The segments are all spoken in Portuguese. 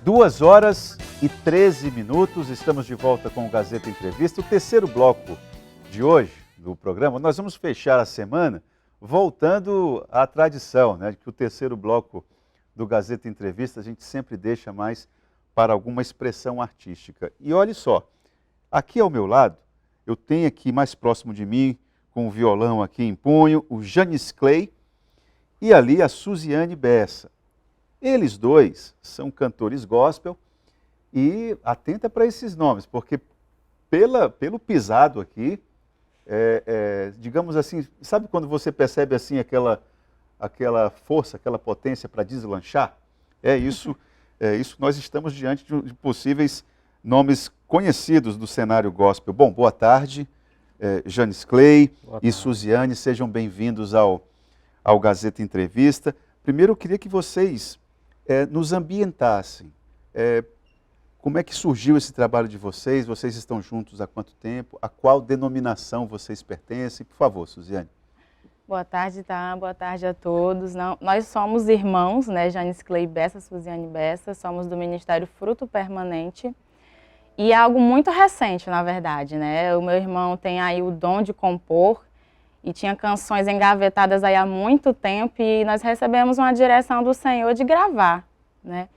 2h13, estamos de volta com o Gazeta Entrevista. O terceiro bloco de hoje do programa, nós vamos fechar a semana voltando à tradição, né? Que o terceiro bloco do Gazeta Entrevista a gente sempre deixa mais para alguma expressão artística. E olhe só, aqui ao meu lado, eu tenho aqui mais próximo de mim, com o violão aqui em punho, o Janis Clay e ali a Suziane Bessa. Eles dois são cantores gospel e atenta para esses nomes, porque pelo pisado aqui, digamos assim, sabe quando você percebe assim aquela força, aquela potência para deslanchar? É isso, nós estamos diante de possíveis nomes conhecidos do cenário gospel. Bom, boa tarde, Janis Clay e Suziane, sejam bem-vindos ao Gazeta Entrevista. Primeiro eu queria que vocês nos ambientassem. Como é que surgiu esse trabalho de vocês? Vocês estão juntos há quanto tempo? A qual denominação vocês pertencem? Por favor, Suziane. Boa tarde, tá? Boa tarde a todos. Nós somos irmãos, né? Janis Clay Bessa, Suziane Bessa, somos do Ministério Fruto Permanente. E é algo muito recente, na verdade, né? O meu irmão tem aí o dom de compor e tinha canções engavetadas aí há muito tempo e nós recebemos uma direção do Senhor de gravar, né?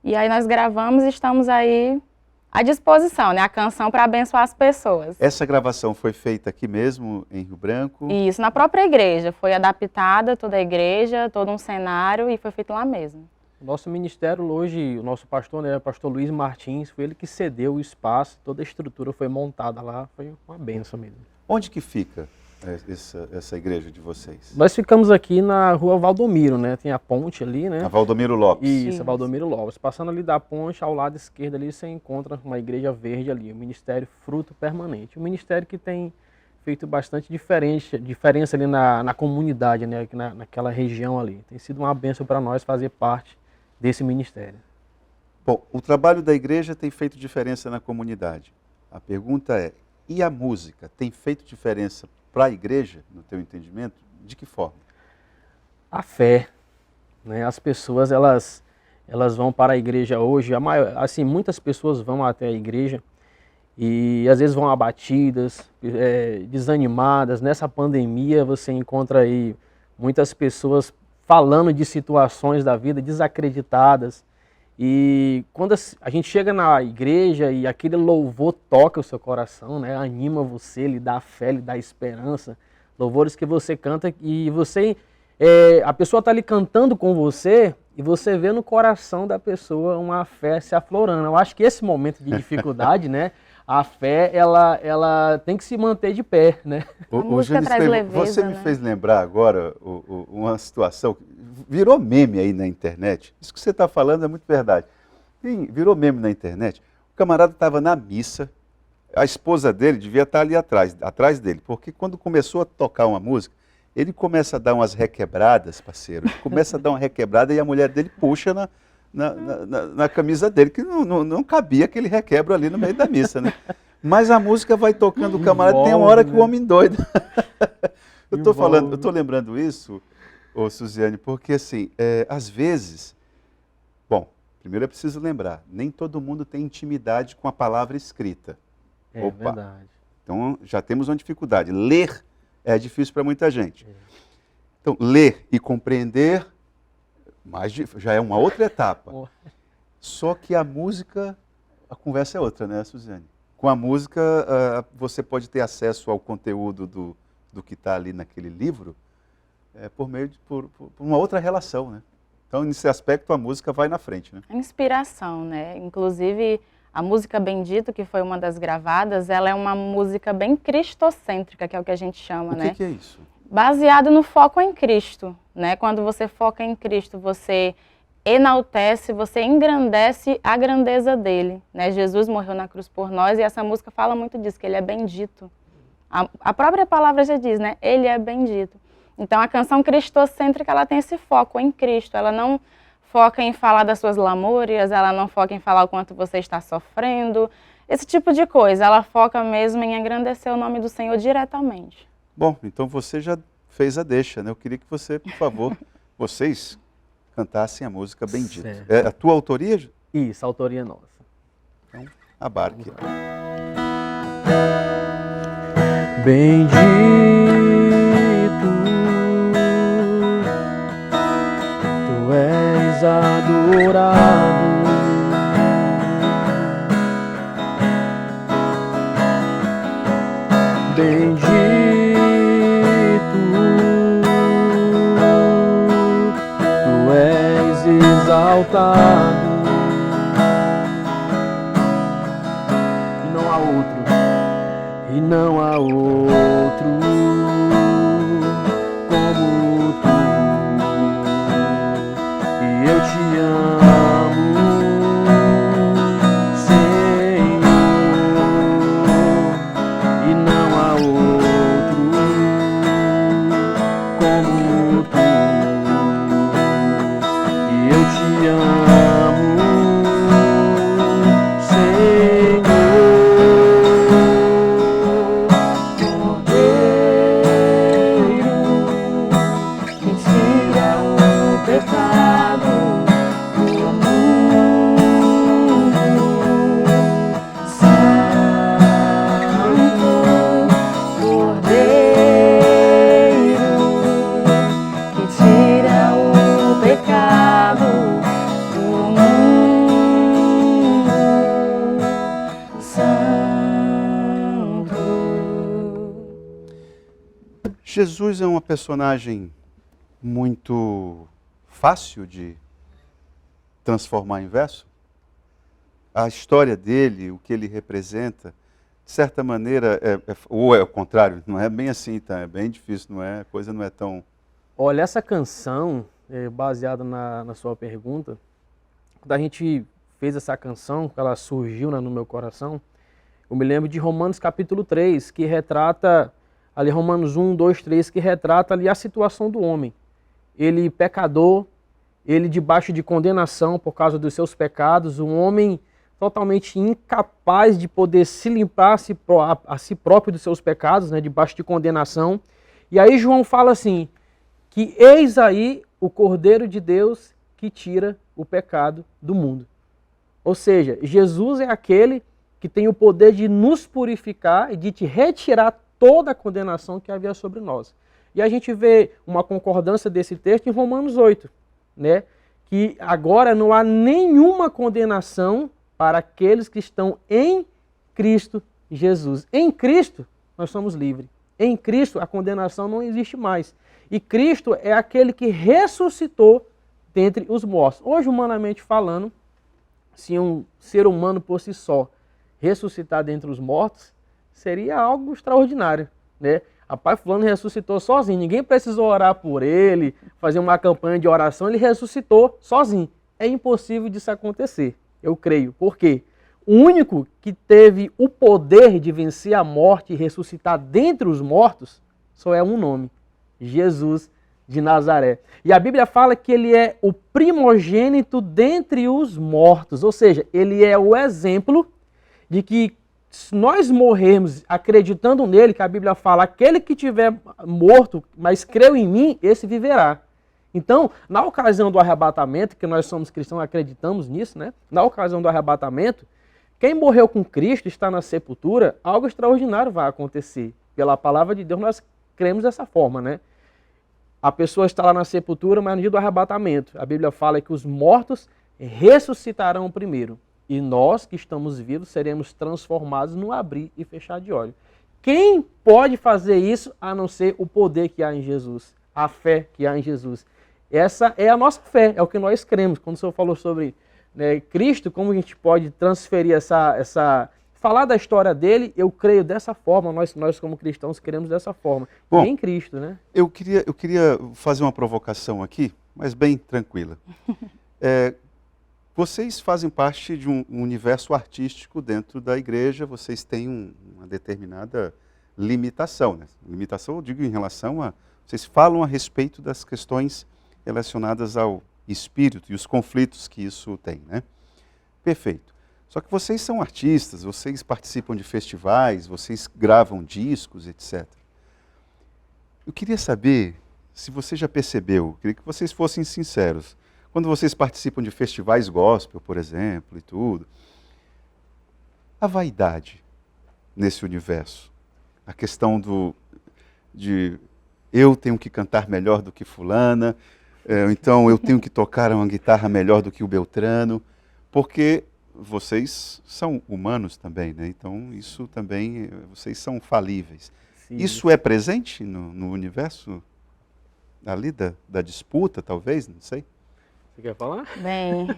E aí nós gravamos e estamos aí à disposição, né? A canção para abençoar as pessoas. Essa gravação foi feita aqui mesmo, em Rio Branco? Isso, na própria igreja. Foi adaptada toda a igreja, todo um cenário e foi feito lá mesmo. O nosso ministério hoje, o nosso pastor, né, o pastor Luiz Martins, foi ele que cedeu o espaço, toda a estrutura foi montada lá, foi uma bênção mesmo. Onde que fica essa igreja de vocês? Nós ficamos aqui na rua Valdomiro, né? Tem a ponte ali, né? A Valdomiro Lopes. Isso, a Valdomiro Lopes. Passando ali da ponte, ao lado esquerdo ali, você encontra uma igreja verde ali, o Ministério Fruto Permanente. Um ministério que tem feito bastante diferença ali na comunidade, né? Naquela região ali. Tem sido uma bênção para nós fazer parte desse ministério. Bom, o trabalho da igreja tem feito diferença na comunidade. A pergunta é, e a música tem feito diferença para a igreja, no teu entendimento? De que forma? A fé, né? As pessoas, elas vão para a igreja hoje, assim, muitas pessoas vão até a igreja e às vezes vão abatidas, desanimadas. Nessa pandemia você encontra aí muitas pessoas falando de situações da vida, desacreditadas. E quando a gente chega na igreja e aquele louvor toca o seu coração, né? Anima você, lhe dá fé, lhe dá esperança. Louvores que você canta e a pessoa está ali cantando com você e você vê no coração da pessoa uma fé se aflorando. Eu acho que esse momento de dificuldade, né? A fé, ela tem que se manter de pé, né? A música traz leveza, você me fez lembrar agora uma situação, virou meme aí na internet. Isso que você está falando é muito verdade. Virou meme na internet. O camarada estava na missa, a esposa dele devia estar ali atrás dele, porque quando começou a tocar uma música, ele começa a dar umas requebradas, parceiro. Ele começa a dar uma requebrada e a mulher dele puxa na camisa dele, que não cabia aquele requebro ali no meio da missa, né? Mas a música vai tocando o camarada, tem uma hora que o homem doido. Eu estou lembrando isso, Suziane, porque assim, às vezes, bom, primeiro é preciso lembrar, nem todo mundo tem intimidade com a palavra escrita. Verdade. Então já temos uma dificuldade. Ler é difícil para muita gente. Então, ler e compreender já é uma outra etapa. Só que a música, a conversa é outra, né, Suziane? Com a música, você pode ter acesso ao conteúdo do que está ali naquele livro por uma outra relação, né? Então, nesse aspecto, a música vai na frente, né? Inspiração, né? Inclusive, a música Bendito, que foi uma das gravadas, ela é uma música bem cristocêntrica, que é o que a gente chama, né? O que é isso? Baseado no foco em Cristo, né? Quando você foca em Cristo, você enaltece, você engrandece a grandeza dele, né? Jesus morreu na cruz por nós e essa música fala muito disso, que ele é bendito. A própria palavra já diz, né? Ele é bendito. Então a canção cristocêntrica, ela tem esse foco em Cristo, ela não foca em falar das suas lamúrias, ela não foca em falar o quanto você está sofrendo, esse tipo de coisa, ela foca mesmo em engrandecer o nome do Senhor diretamente. Bom, então você já fez a deixa, né? Eu queria que você, por favor, vocês cantassem a música Bendito. É a tua autoria? Isso, autoria nossa. Então, abarque. Bendito tu és adorado, bendito tu és exaltado, e não há outro. E não há outro como tu, e eu te amo, Senhor, e não há outro como tu, e eu te amo, Senhor. Jesus é uma personagem muito fácil de transformar em verso. A história dele, o que ele representa, de certa maneira, ou é o contrário, não é bem assim, tá? É bem difícil, não é? A coisa não é tão... Olha, essa canção, baseada na sua pergunta, quando a gente fez essa canção, ela surgiu, né, no meu coração, eu me lembro de Romanos capítulo 3, que retrata, ali Romanos 1, 2, 3, que retrata ali a situação do homem. Ele pecador, ele debaixo de condenação por causa dos seus pecados, um homem totalmente incapaz de poder se limpar a si próprio dos seus pecados, né, debaixo de condenação. E aí João fala assim, que eis aí o Cordeiro de Deus que tira o pecado do mundo. Ou seja, Jesus é aquele que tem o poder de nos purificar e de te retirar toda a condenação que havia sobre nós. E a gente vê uma concordância desse texto em Romanos 8, né? Que agora não há nenhuma condenação para aqueles que estão em Cristo Jesus. Em Cristo nós somos livres. Em Cristo a condenação não existe mais. E Cristo é aquele que ressuscitou dentre os mortos. Hoje, humanamente falando, se um ser humano por si só ressuscitar dentre os mortos, seria algo extraordinário, né? Rapaz, fulano ressuscitou sozinho, ninguém precisou orar por ele, fazer uma campanha de oração, ele ressuscitou sozinho. É impossível disso acontecer, eu creio. Por quê? O único que teve o poder de vencer a morte e ressuscitar dentre os mortos só é um nome: Jesus de Nazaré. E a Bíblia fala que ele é o primogênito dentre os mortos, ou seja, ele é o exemplo de que se nós morrermos acreditando nele, que a Bíblia fala, aquele que tiver morto, mas creu em mim, esse viverá. Então, na ocasião do arrebatamento, que nós somos cristãos, acreditamos nisso, né? Na ocasião do arrebatamento, quem morreu com Cristo está na sepultura, algo extraordinário vai acontecer. Pela palavra de Deus, nós cremos dessa forma, né? A pessoa está lá na sepultura, mas no dia do arrebatamento, a Bíblia fala que os mortos ressuscitarão primeiro. E nós, que estamos vivos, seremos transformados no abrir e fechar de olhos. Quem pode fazer isso a não ser o poder que há em Jesus, a fé que há em Jesus? Essa é a nossa fé, é o que nós cremos. Quando o Senhor falou sobre, né, Cristo, como a gente pode transferir falar da história dele, eu creio dessa forma, nós como cristãos cremos dessa forma. Bom, em Cristo, né? Eu queria fazer uma provocação aqui, mas bem tranquila. Vocês fazem parte de um universo artístico dentro da igreja, vocês têm uma determinada limitação, né? Limitação, eu digo, em relação a... Vocês falam a respeito das questões relacionadas ao espírito e os conflitos que isso tem, né? Perfeito. Só que vocês são artistas, vocês participam de festivais, vocês gravam discos, etc. Eu queria saber se você já percebeu, queria que vocês fossem sinceros, quando vocês participam de festivais gospel, por exemplo, e tudo, a vaidade nesse universo, a questão de eu tenho que cantar melhor do que fulana, então eu tenho que tocar uma guitarra melhor do que o Beltrano, porque vocês são humanos também, né? Então isso também, vocês são falíveis. Sim. Isso é presente no universo ali da disputa, talvez, não sei? Você quer falar? Bem,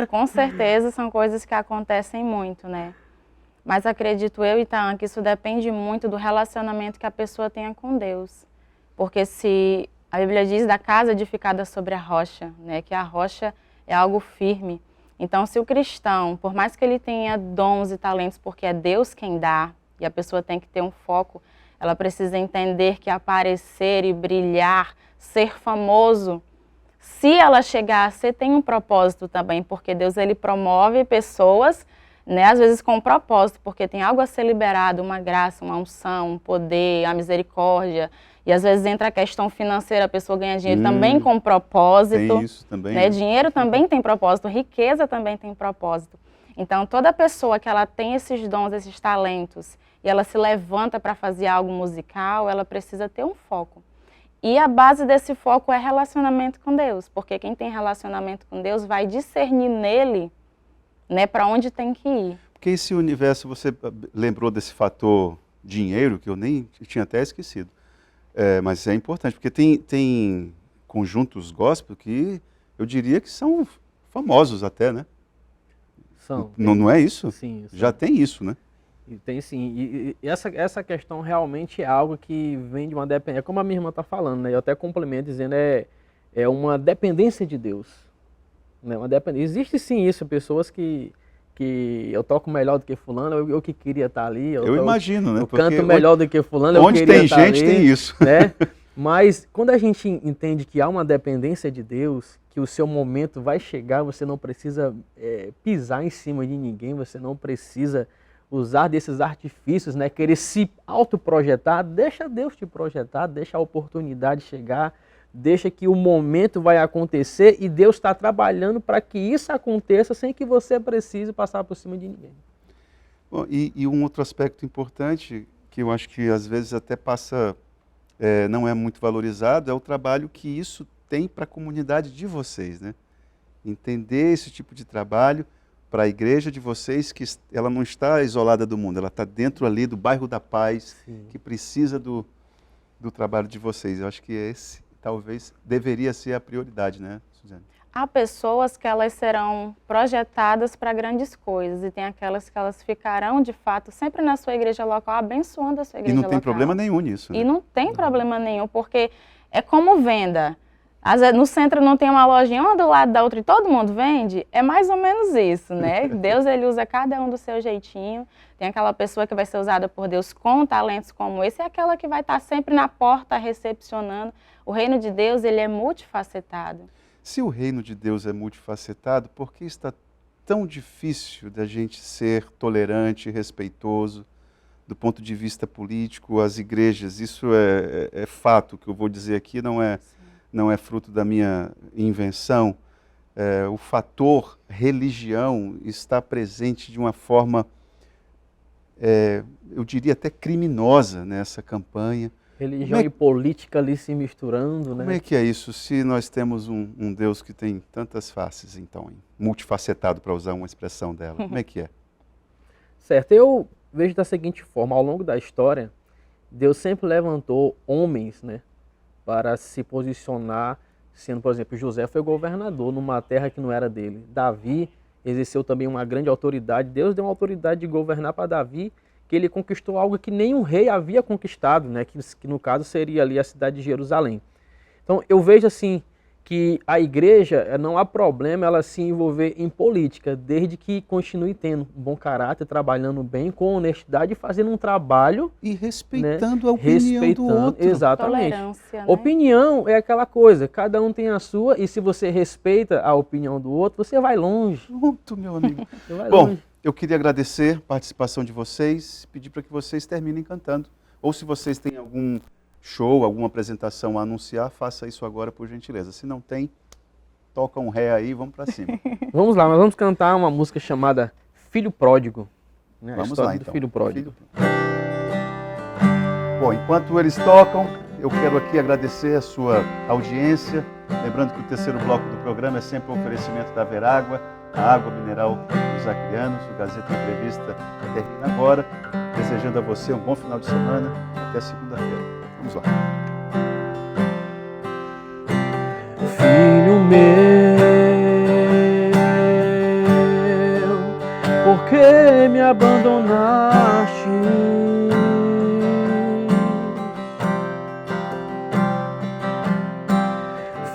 com certeza são coisas que acontecem muito, né? Mas acredito eu, então, que isso depende muito do relacionamento que a pessoa tenha com Deus. Porque se a Bíblia diz da casa edificada sobre a rocha, né? Que a rocha é algo firme. Então, se o cristão, por mais que ele tenha dons e talentos, porque é Deus quem dá, e a pessoa tem que ter um foco, ela precisa entender que aparecer e brilhar, ser famoso, se ela chegar a ser, tem um propósito também, porque Deus ele promove pessoas, né, às vezes com um propósito, porque tem algo a ser liberado, uma graça, uma unção, um poder, a misericórdia. E às vezes entra a questão financeira, a pessoa ganha dinheiro também com propósito. Tem isso também. Né? Dinheiro também tem propósito, riqueza também tem propósito. Então toda pessoa que ela tem esses dons, esses talentos, e ela se levanta para fazer algo musical, ela precisa ter um foco. E a base desse foco é relacionamento com Deus, porque quem tem relacionamento com Deus vai discernir nele, né, para onde tem que ir. Porque esse universo, você lembrou desse fator dinheiro, que eu nem tinha até esquecido. Mas é importante, porque tem conjuntos gospel que eu diria que são famosos até, né? São. Não é isso? Sim. Já tem isso, né? E tem sim. E essa questão realmente é algo que vem de uma dependência. É como a minha irmã está falando, né? Eu até complemento dizendo é uma dependência de Deus. Né? Uma dependência. Existe sim isso, pessoas que eu toco melhor do que fulano, eu que queria estar ali. Eu imagino, né? Eu canto melhor do que fulano, eu queria estar ali. Onde tem gente, tem isso. Né? Mas quando a gente entende que há uma dependência de Deus, que o seu momento vai chegar, você não precisa pisar em cima de ninguém, você não precisa usar desses artifícios, né? Querer se autoprojetar, deixa Deus te projetar, deixa a oportunidade chegar, deixa que o momento vai acontecer e Deus está trabalhando para que isso aconteça sem que você precise passar por cima de ninguém. Bom, e um outro aspecto importante, que eu acho que às vezes até passa, não é muito valorizado, é o trabalho que isso tem para a comunidade de vocês, né? Entender esse tipo de trabalho para a igreja de vocês, que ela não está isolada do mundo, ela está dentro ali do bairro da Paz, sim, que precisa do trabalho de vocês. Eu acho que esse talvez deveria ser a prioridade, né, Suzane? Há pessoas que elas serão projetadas para grandes coisas e tem aquelas que elas ficarão, de fato, sempre na sua igreja local, abençoando a sua igreja local. E não tem problema nenhum nisso. Né? E não tem problema nenhum, porque é como venda. Às vezes, no centro não tem uma lojinha uma do lado da outra e todo mundo vende, é mais ou menos isso, né? Deus ele usa cada um do seu jeitinho. Tem aquela pessoa que vai ser usada por Deus com talentos como esse, e aquela que vai estar sempre na porta recepcionando. O reino de Deus ele é multifacetado. Se o reino de Deus é multifacetado, por que está tão difícil da gente ser tolerante, respeitoso, do ponto de vista político, as igrejas? Isso é fato, que eu vou dizer aqui não é fruto da minha invenção. O fator religião está presente de uma forma, eu diria até criminosa nessa campanha. Religião e política ali se misturando, né? Como é que é isso, se nós temos um Deus que tem tantas faces, então, multifacetado, para usar uma expressão dela? Como é que é? Certo, eu vejo da seguinte forma, ao longo da história, Deus sempre levantou homens, né, para se posicionar, sendo, por exemplo, José foi governador numa terra que não era dele. Davi exerceu também uma grande autoridade. Deus deu uma autoridade de governar para Davi, que ele conquistou algo que nenhum rei havia conquistado, né? Que no caso seria ali a cidade de Jerusalém. Então eu vejo assim que a igreja não há problema ela se envolver em política, desde que continue tendo um bom caráter, trabalhando bem, com honestidade, fazendo um trabalho e respeitando, né, a opinião do outro. Exatamente. Tolerância, né? Opinião é aquela coisa, cada um tem a sua, e se você respeita a opinião do outro, você vai longe. Muito, meu amigo. Você vai Bom, longe. eu queria agradecer a participação de vocês, pedir para que vocês terminem cantando. Ou se vocês têm algum show, alguma apresentação a anunciar, faça isso agora, por gentileza. Se não tem, toca um ré aí e vamos para cima. Vamos lá, nós vamos cantar uma música chamada Filho Pródigo. Né? Vamos a história lá, do então. Filho Pródigo. Bom, enquanto eles tocam, eu quero aqui agradecer a sua audiência. Lembrando que o terceiro bloco do programa é sempre um oferecimento da Verágua, a água mineral dos acrianos. O Gazeta Entrevista termina agora. Desejando a você um bom final de semana. Até segunda-feira. Vamos lá. Filho meu, por que me abandonaste?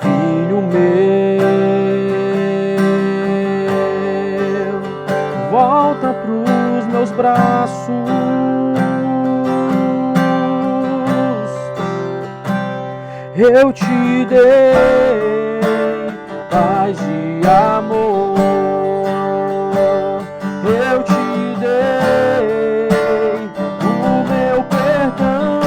Filho meu, volta pros meus braços. Eu te dei paz e amor. Eu te dei o meu perdão.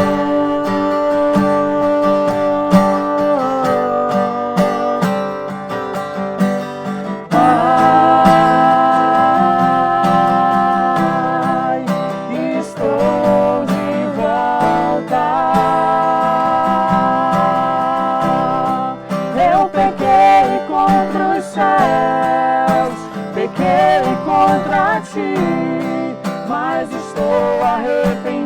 Pai, estou de volta. Eu pequei contra os céus, pequei contra ti, mas estou arrependido.